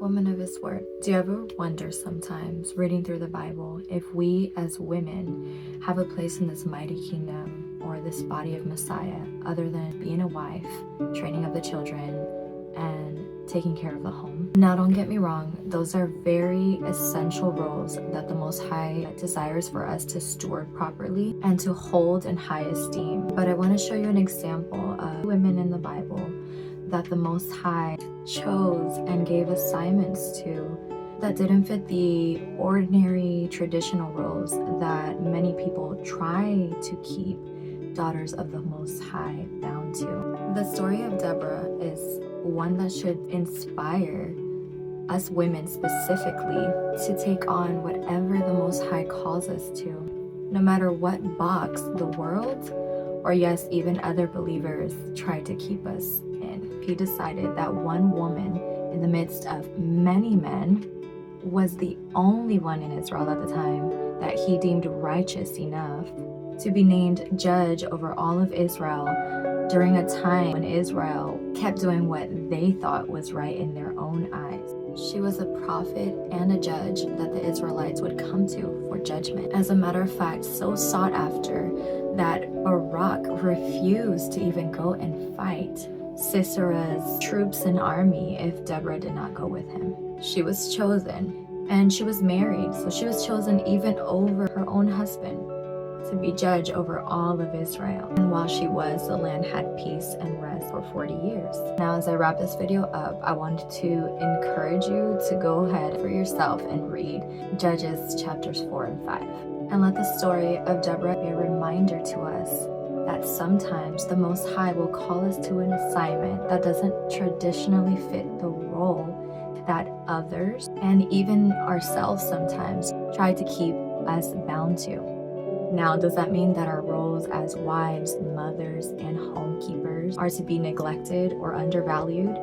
Woman of His Word. Do you ever wonder sometimes, reading through the Bible, if we as women have a place in this mighty kingdom or this body of Messiah other than being a wife, training up the children, and taking care of the home? Now, don't get me wrong, those are very essential roles that the Most High desires for us to steward properly and to hold in high esteem. But I want to show you an example of women in the Bible that the Most High chose and gave assignments to that didn't fit the ordinary traditional roles that many people try to keep daughters of the Most High bound to. The story of Deborah is one that should inspire us women specifically to take on whatever the Most High calls us to, no matter what box the world or yes, even other believers try to keep us in. He decided that one woman in the midst of many men was the only one in Israel at the time that he deemed righteous enough to be named judge over all of Israel during a time when Israel kept doing what they thought was right in their own eyes. She was a prophet and a judge that the Israelites would come to for judgment. As a matter of fact, so sought after that Barak refused to even go and fight Sisera's troops and army if Deborah did not go with him. She was chosen, and she was married, so she was chosen even over her own husband to be judge over all of Israel. And while she was, the land had peace and rest for 40 years. Now, as I wrap this video up, I wanted to encourage you to go ahead for yourself and read Judges chapters 4 and 5. And let the story of Deborah be a reminder to us that sometimes the Most High will call us to an assignment that doesn't traditionally fit the role that others and even ourselves sometimes try to keep us bound to. Now, does that mean that our roles as wives, mothers, and homekeepers are to be neglected or undervalued?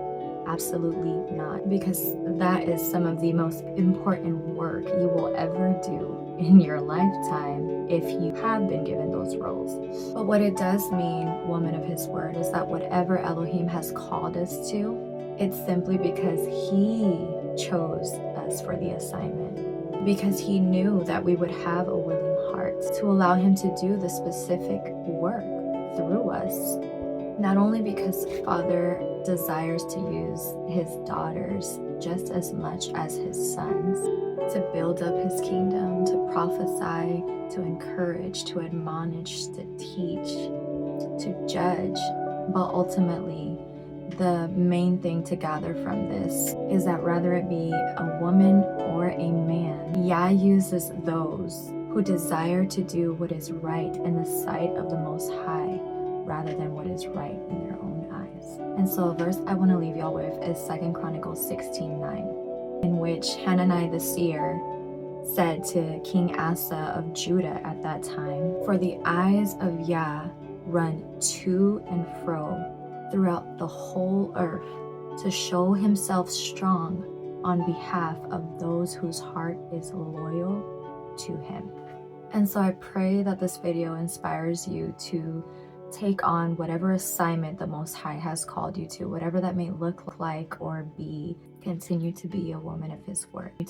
Absolutely not, because that is some of the most important work you will ever do in your lifetime if you have been given those roles. But what it does mean, woman of His Word, is that whatever Elohim has called us to, it's simply because He chose us for the assignment, because He knew that we would have a willing heart to allow Him to do the specific work through us. Not only because Father desires to use His daughters just as much as His sons to build up His kingdom, to prophesy, to encourage, to admonish, to teach, to judge, but ultimately the main thing to gather from this is that rather it be a woman or a man, YAH uses those who desire to do what is right in the sight of the Most High rather than what is right in their own eyes. And so a verse I want to leave y'all with is 2 Chronicles 16:9, in which Hanani the seer said to King Asa of Judah at that time, "For the eyes of YAH run to and fro throughout the whole earth to show Himself strong on behalf of those whose heart is loyal to Him." And so I pray that this video inspires you to take on whatever assignment the Most High has called you to, whatever that may look like or be. Continue to be a woman of His Word.